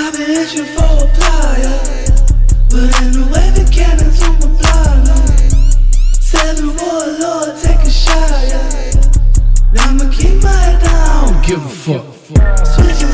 I've been itching for a plier, but in the way the cannons on my blind. 7 more, Lord, take a shot, yeah. I'ma keep my head down, give a fuck. Switching,